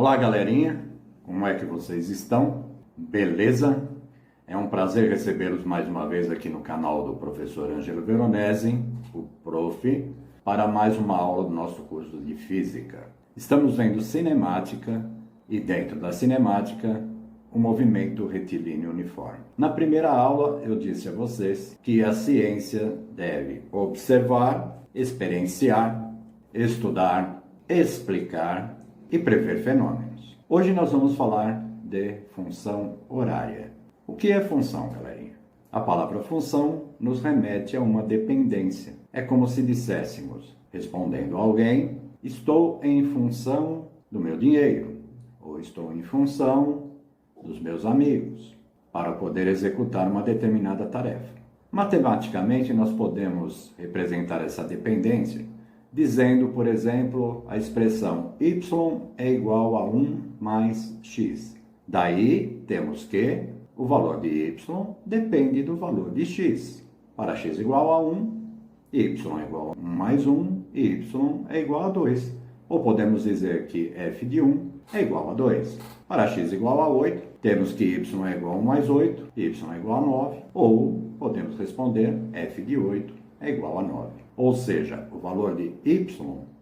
Olá, galerinha, como é que vocês estão? Beleza? É um prazer recebê-los mais uma vez aqui no canal do professor Ângelo Veronesi, o Prof, para mais uma aula do nosso curso de Física. Estamos vendo cinemática e dentro da cinemática o movimento retilíneo uniforme. Na primeira aula eu disse a vocês que a ciência deve observar, experienciar, estudar, explicar e prever fenômenos. Hoje nós vamos falar de função horária. O que é função, galerinha? A palavra função nos remete a uma dependência. É como se disséssemos, respondendo a alguém, estou em função do meu dinheiro, ou estou em função dos meus amigos, para poder executar uma determinada tarefa. Matematicamente, nós podemos representar essa dependência dizendo, por exemplo, a expressão y é igual a 1 mais x. Daí, temos que o valor de y depende do valor de x. Para x igual a 1, y é igual a 1 mais 1 e y é igual a 2. Ou podemos dizer que f de 1 é igual a 2. Para x igual a 8, temos que y é igual a 1 mais 8, y é igual a 9. Ou podemos responder f de 8 é igual a 9. Ou seja, o valor de y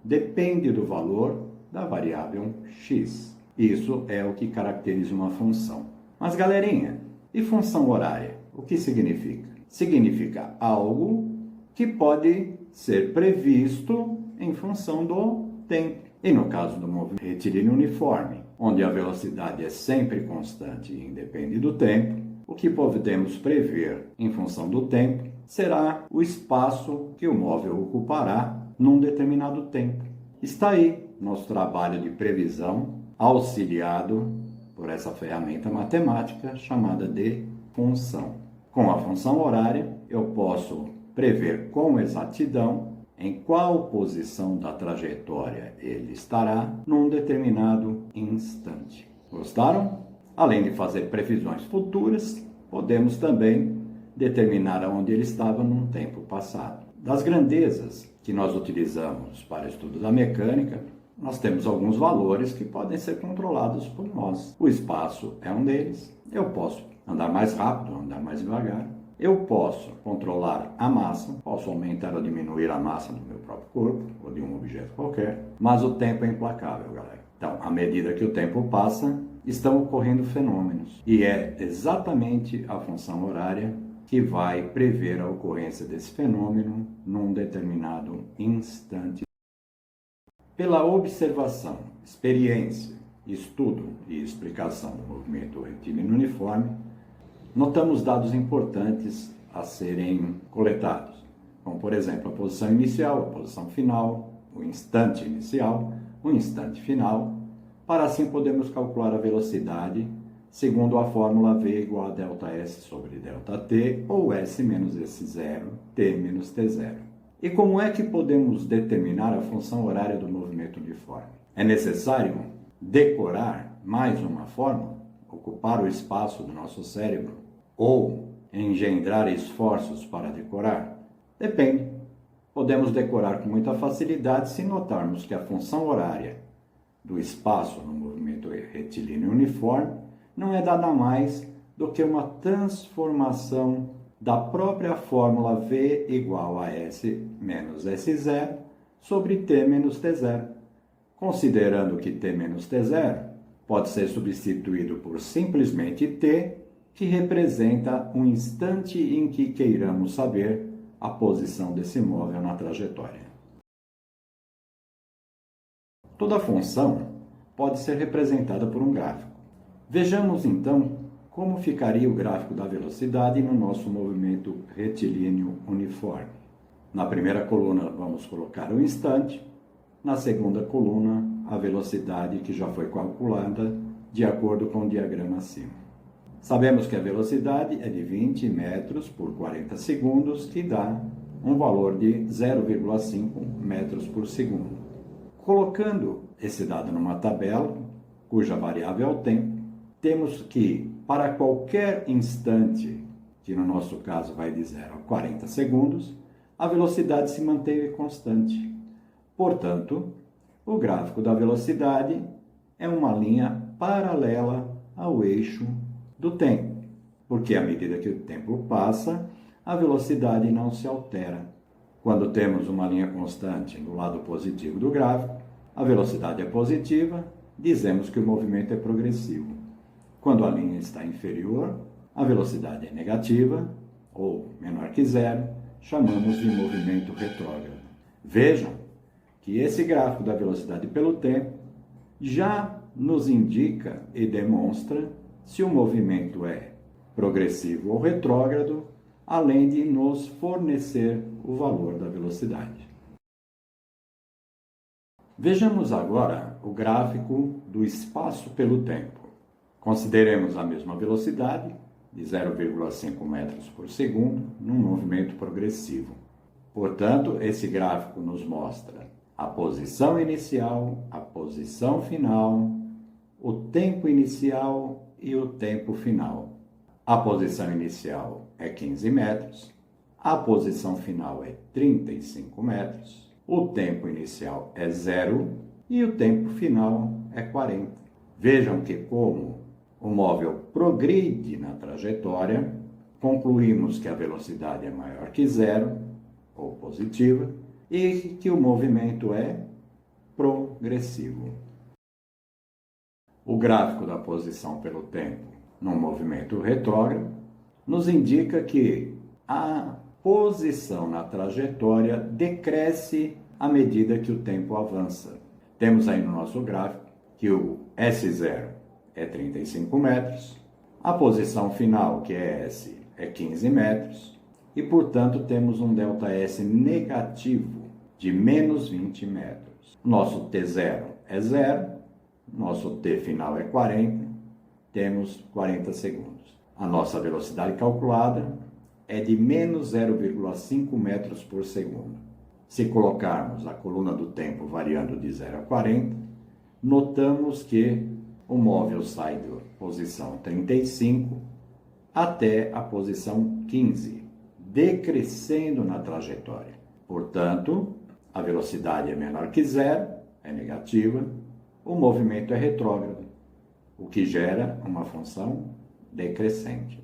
depende do valor da variável x. Isso é o que caracteriza uma função. Mas, galerinha, e função horária? O que significa? Significa algo que pode ser previsto em função do tempo. E no caso do movimento retilíneo uniforme, onde a velocidade é sempre constante e independe do tempo, o que podemos prever em função do tempo será o espaço que o móvel ocupará num determinado tempo. Está aí nosso trabalho de previsão, auxiliado por essa ferramenta matemática chamada de função. Com a função horária, eu posso prever com exatidão em qual posição da trajetória ele estará num determinado instante. Gostaram? Além de fazer previsões futuras, podemos também determinar onde ele estava num tempo passado. Das grandezas que nós utilizamos para estudo da mecânica, nós temos alguns valores que podem ser controlados por nós. O espaço é um deles. Eu posso andar mais rápido, andar mais devagar. Eu posso controlar a massa, posso aumentar ou diminuir a massa do meu próprio corpo ou de um objeto qualquer, mas o tempo é implacável, galera. Então, à medida que o tempo passa, estão ocorrendo fenômenos e é exatamente a função horária que vai prever a ocorrência desse fenômeno num determinado instante. Pela observação, experiência, estudo e explicação do movimento retilíneo uniforme, notamos dados importantes a serem coletados, como, por exemplo, a posição inicial, a posição final, o instante inicial, o instante final. Para assim podermos calcular a velocidade segundo a fórmula V igual a ΔS sobre ΔT, ou S menos S0, T menos T0. E como é que podemos determinar a função horária do movimento uniforme? É necessário decorar mais uma fórmula? Ocupar o espaço do nosso cérebro? Ou engendrar esforços para decorar? Depende. Podemos decorar com muita facilidade se notarmos que a função horária do espaço no movimento retilíneo uniforme não é nada mais do que uma transformação da própria fórmula V igual a S menos S0 sobre T menos T0, considerando que T menos T0 pode ser substituído por simplesmente T, que representa um instante em que queiramos saber a posição desse móvel na trajetória. Toda função pode ser representada por um gráfico. Vejamos então como ficaria o gráfico da velocidade no nosso movimento retilíneo uniforme. Na primeira coluna vamos colocar o instante, na segunda coluna a velocidade que já foi calculada de acordo com o diagrama acima. Sabemos que a velocidade é de 20 metros por 40 segundos, que dá um valor de 0,5 metros por segundo. Colocando esse dado numa tabela, cuja variável é o tempo, temos que, para qualquer instante, que no nosso caso vai de 0 a 40 segundos, a velocidade se manteve constante. Portanto, o gráfico da velocidade é uma linha paralela ao eixo do tempo, porque à medida que o tempo passa, a velocidade não se altera. Quando temos uma linha constante no lado positivo do gráfico, a velocidade é positiva, dizemos que o movimento é progressivo. Quando a linha está inferior, a velocidade é negativa, ou menor que zero, chamamos de movimento retrógrado. Vejam que esse gráfico da velocidade pelo tempo já nos indica e demonstra se o movimento é progressivo ou retrógrado, além de nos fornecer o valor da velocidade. Vejamos agora o gráfico do espaço pelo tempo. Consideremos a mesma velocidade, de 0,5 metros por segundo, num movimento progressivo. Portanto, esse gráfico nos mostra a posição inicial, a posição final, o tempo inicial e o tempo final. A posição inicial é 15 metros, a posição final é 35 metros, o tempo inicial é 0 e o tempo final é 40. Vejam que como o móvel progride na trajetória, concluímos que a velocidade é maior que zero, ou positiva, e que o movimento é progressivo. O gráfico da posição pelo tempo no movimento retrógrado nos indica que a posição na trajetória decresce à medida que o tempo avança. Temos aí no nosso gráfico que o S0 é 35 metros, a posição final, que é S, é 15 metros, e, portanto, temos um ΔS negativo de menos 20 metros. Nosso T0 é 0, nosso T final é 40, temos 40 segundos. A nossa velocidade calculada é de menos 0,5 metros por segundo. Se colocarmos a coluna do tempo variando de 0 a 40, notamos que o móvel sai da posição 35 até a posição 15, decrescendo na trajetória. Portanto, a velocidade é menor que zero, é negativa, o movimento é retrógrado, o que gera uma função decrescente.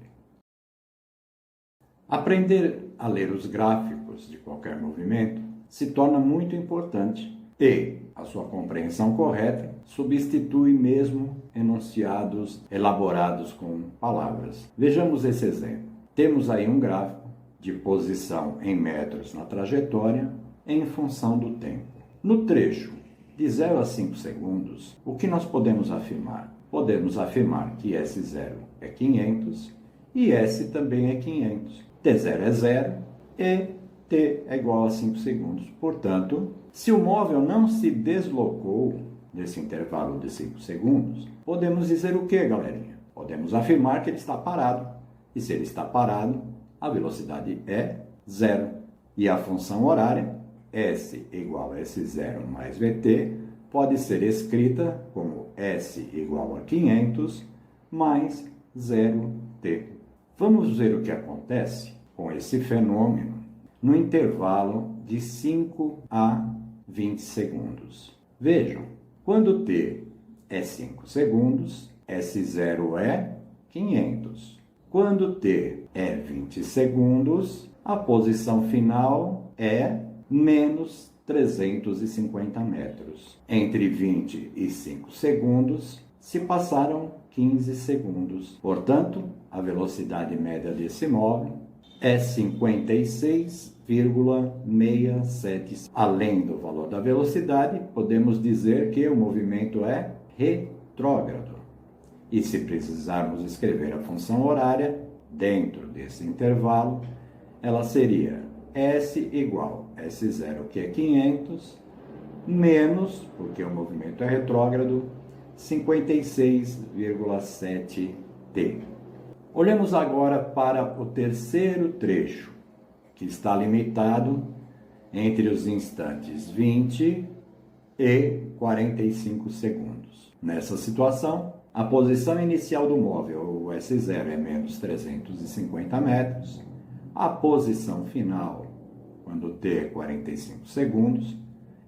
Aprender a ler os gráficos de qualquer movimento se torna muito importante e a sua compreensão correta substitui mesmo enunciados elaborados com palavras. Vejamos esse exemplo. Temos aí um gráfico de posição em metros na trajetória em função do tempo. No trecho de 0 a 5 segundos, o que nós podemos afirmar? Podemos afirmar que S0 é 500 e S também é 500. T0 é 0 e T é igual a 5 segundos. Portanto, se o móvel não se deslocou nesse intervalo de 5 segundos, podemos dizer o que, galerinha? Podemos afirmar que ele está parado. E se ele está parado, a velocidade é 0. E a função horária, S igual a S0 mais VT, pode ser escrita como S igual a 500 mais 0T. Vamos ver o que acontece com esse fenômeno no intervalo de 5 a 20 segundos. Vejam, quando T é 5 segundos, S0 é 500. Quando T é 20 segundos, a posição final é menos 350 metros. Entre 20 e 5 segundos, se passaram 15 segundos. Portanto, a velocidade média desse móvel é 56,67. Além do valor da velocidade, podemos dizer que o movimento é retrógrado. E se precisarmos escrever a função horária dentro desse intervalo, ela seria S igual a S0, que é 500, menos, porque o movimento é retrógrado, 56,7T. Olhemos agora para o terceiro trecho, que está limitado entre os instantes 20 e 45 segundos. Nessa situação, a posição inicial do móvel, o S0, é menos 350 metros. A posição final, quando T é 45 segundos,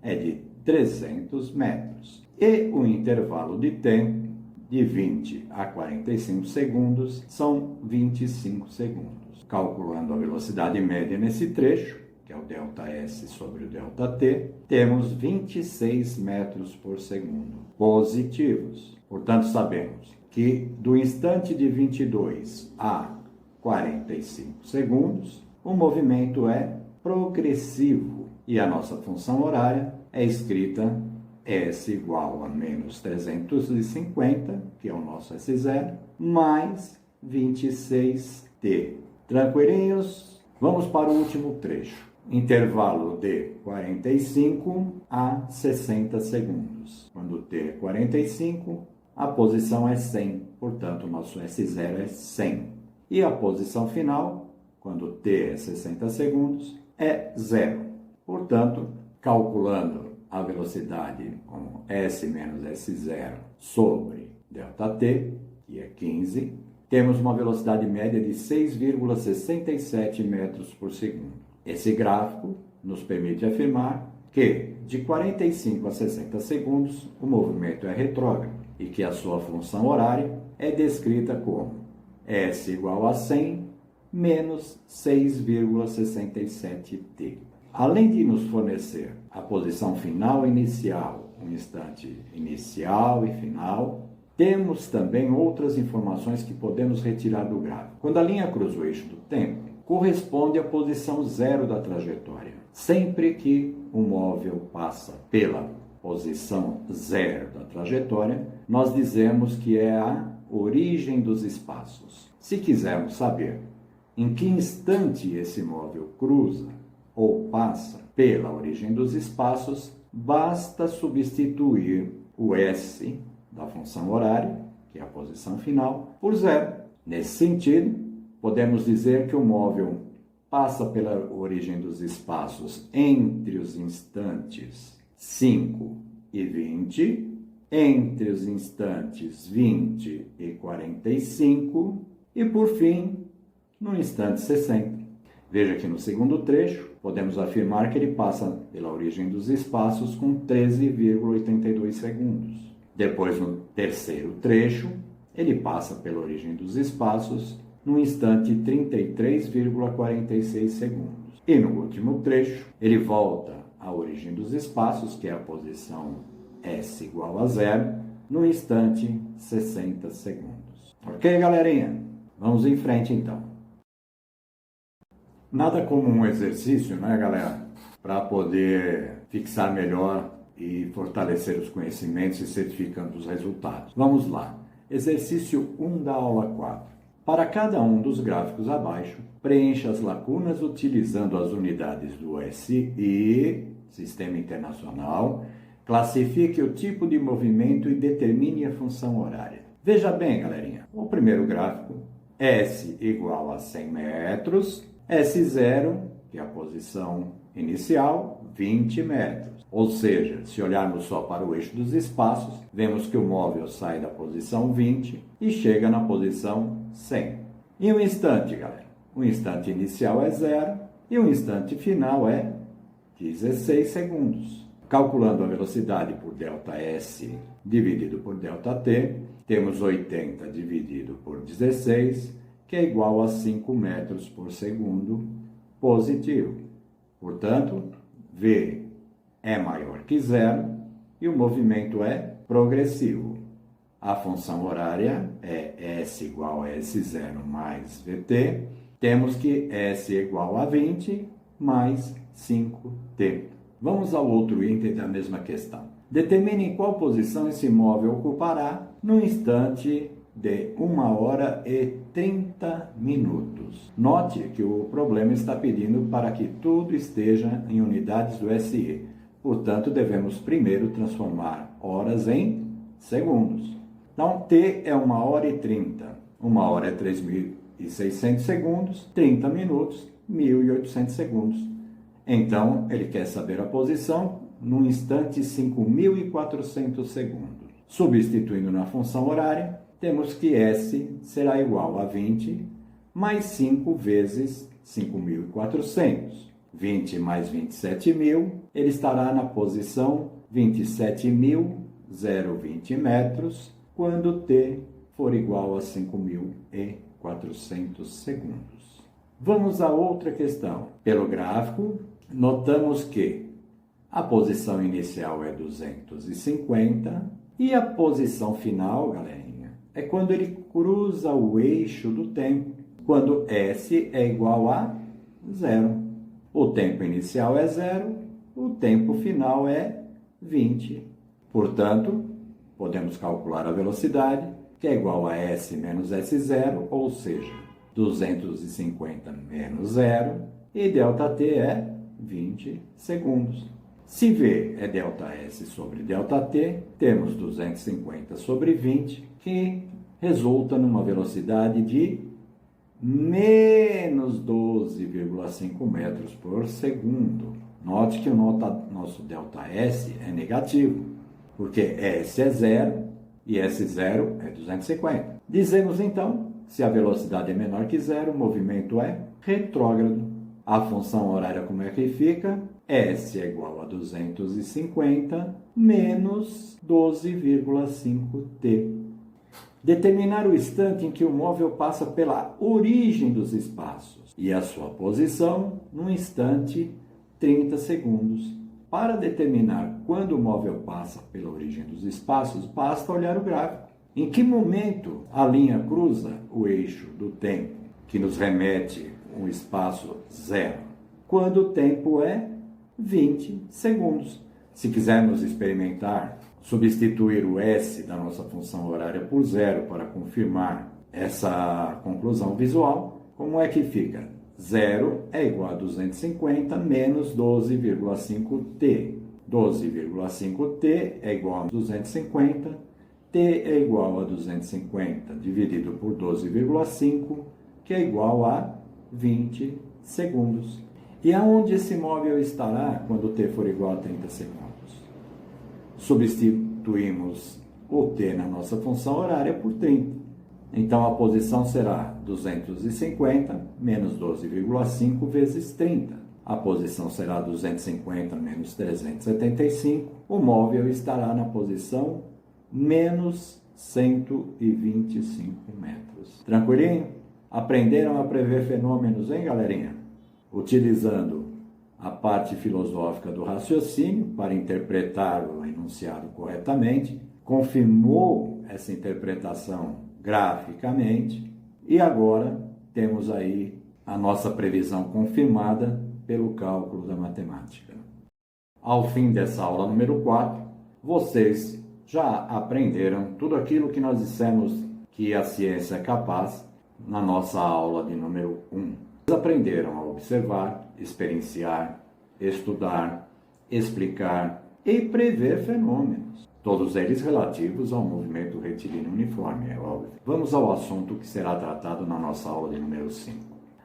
é de 300 metros. E o intervalo de tempo de 20 a 45 segundos são 25 segundos. Calculando a velocidade média nesse trecho, que é o ΔS sobre o ΔT, temos 26 metros por segundo positivos. Portanto, sabemos que do instante de 22 a 45 segundos, o movimento é progressivo e a nossa função horária é escrita S igual a menos 350, que é o nosso S0, mais 26T. Tranquilinhos? Vamos para o último trecho. Intervalo de 45 a 60 segundos. Quando T é 45, a posição é 100, portanto, o nosso S0 é 100. E a posição final, quando T é 60 segundos, é 0. Portanto, calculando a velocidade como S menos S0 sobre ΔT, que é 15, temos uma velocidade média de 6,67 metros por segundo. Esse gráfico nos permite afirmar que, de 45 a 60 segundos, o movimento é retrógrado e que a sua função horária é descrita como S igual a 100 menos 6,67T. Além de nos fornecer a posição final e inicial, um instante inicial e final, temos também outras informações que podemos retirar do gráfico. Quando a linha cruza o eixo do tempo, corresponde à posição zero da trajetória. Sempre que o móvel passa pela posição zero da trajetória, nós dizemos que é a origem dos espaços. Se quisermos saber em que instante esse móvel cruza ou passa pela origem dos espaços, basta substituir o S da função horária, que é a posição final, por zero. Nesse sentido, podemos dizer que o móvel passa pela origem dos espaços entre os instantes 5 e 20, entre os instantes 20 e 45 e, por fim, no instante 60. Veja que no segundo trecho, podemos afirmar que ele passa pela origem dos espaços com 13,82 segundos. Depois, no terceiro trecho, ele passa pela origem dos espaços no instante 33,46 segundos. E no último trecho, ele volta à origem dos espaços, que é a posição S igual a 0, no instante 60 segundos. Ok, galerinha? Vamos em frente, então. Nada como um exercício, né, galera? Para poder fixar melhor e fortalecer os conhecimentos e certificando os resultados. Vamos lá. Exercício 1 da aula 4. Para cada um dos gráficos abaixo, preencha as lacunas utilizando as unidades do SI, Sistema Internacional, classifique o tipo de movimento e determine a função horária. Veja bem, galerinha, o primeiro gráfico, S igual a 100 metros, S0, que é a posição inicial, 20 metros. Ou seja, se olharmos só para o eixo dos espaços, vemos que o móvel sai da posição 20 e chega na posição 100. Em um instante, galera, o instante inicial é 0 e o instante final é 16 segundos. Calculando a velocidade por ΔS dividido por ΔT, temos 80 dividido por 16, que é igual a 5 metros por segundo positivo. Portanto, V é maior que 0 e o movimento é progressivo. A função horária é S igual a S0 mais VT. Temos que S é igual a 20 mais 5T. Vamos ao outro item da mesma questão. Determine em qual posição esse móvel ocupará no instante de 1 hora e 30 minutos. Note que o problema está pedindo para que tudo esteja em unidades do SI. Portanto, devemos primeiro transformar horas em segundos. Então, T é 1 hora e 30. 1 hora é 3.600 segundos, 30 minutos, 1.800 segundos. Então, ele quer saber a posição no instante 5.400 segundos. Substituindo na função horária, temos que S será igual a 20 mais 5 vezes 5.400. 20 mais 27.000, ele estará na posição 27.020 metros, quando t for igual a 5.400 segundos. Vamos a outra questão. Pelo gráfico, notamos que a posição inicial é 250 e a posição final, galerinha, é quando ele cruza o eixo do tempo, quando S é igual a 0. O tempo inicial é 0, o tempo final é 20. Portanto, podemos calcular a velocidade, que é igual a S menos S0, ou seja, 250 menos 0, e ΔT é 20 segundos. Se V é ΔS sobre ΔT, temos 250 sobre 20, que resulta numa velocidade de menos 12,5 metros por segundo. Note que o nosso ΔS é negativo, porque S é 0 e S0 é 250. Dizemos então, se a velocidade é menor que 0, o movimento é retrógrado. A função horária como é que fica? S é igual a 250 menos 12,5t. Determinar o instante em que o móvel passa pela origem dos espaços e a sua posição no instante 30 segundos. Para determinar quando o móvel passa pela origem dos espaços, basta olhar o gráfico. Em que momento a linha cruza o eixo do tempo, que nos remete um espaço zero? Quando o tempo é 20 segundos. Se quisermos experimentar, substituir o S da nossa função horária por zero para confirmar essa conclusão visual, como é que fica? 0 é igual a 250 menos 12,5t. 12,5t é igual a 250, t é igual a 250 dividido por 12,5, que é igual a 20 segundos. E aonde esse móvel estará quando t for igual a 30 segundos? Substituímos o t na nossa função horária por 30. Então, a posição será 250 menos 12,5 vezes 30. A posição será 250 menos 375. O móvel estará na posição menos 125 metros. Tranquilinho? Aprenderam a prever fenômenos, hein, galerinha? Utilizando a parte filosófica do raciocínio para interpretar o enunciado corretamente, confirmou essa interpretação graficamente e agora temos aí a nossa previsão confirmada pelo cálculo da matemática. Ao fim dessa aula número 4, vocês já aprenderam tudo aquilo que nós dissemos que a ciência é capaz na nossa aula de número 1. Aprenderam a observar, experienciar, estudar, explicar e prever fenômenos, todos eles relativos ao movimento retilíneo uniforme, é óbvio. Vamos ao assunto que será tratado na nossa aula de número 5.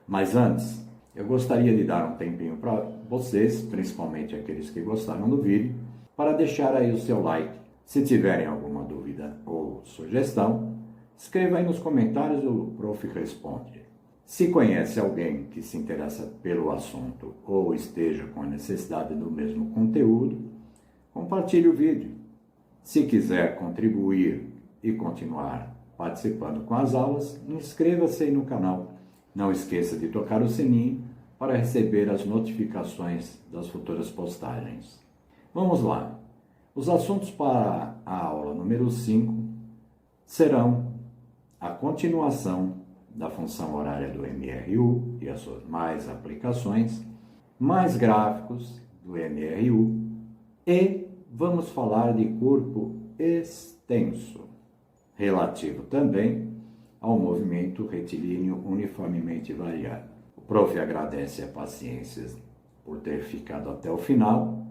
Mas antes, eu gostaria de dar um tempinho para vocês, principalmente aqueles que gostaram do vídeo, para deixar aí o seu like. Se tiverem alguma dúvida ou sugestão, escreva aí nos comentários, o Prof. responde. Se conhece alguém que se interessa pelo assunto ou esteja com a necessidade do mesmo conteúdo, compartilhe o vídeo. Se quiser contribuir e continuar participando com as aulas, inscreva-se aí no canal. Não esqueça de tocar o sininho para receber as notificações das futuras postagens. Vamos lá. Os assuntos para a aula número 5 serão a continuação da função horária do MRU e as suas mais aplicações, mais gráficos do MRU e vamos falar de corpo extenso, relativo também ao movimento retilíneo uniformemente variado. O prof. agradece a paciência por ter ficado até o final,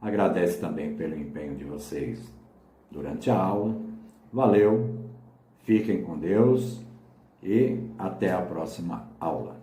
agradece também pelo empenho de vocês durante a aula. Valeu, fiquem com Deus e até a próxima aula.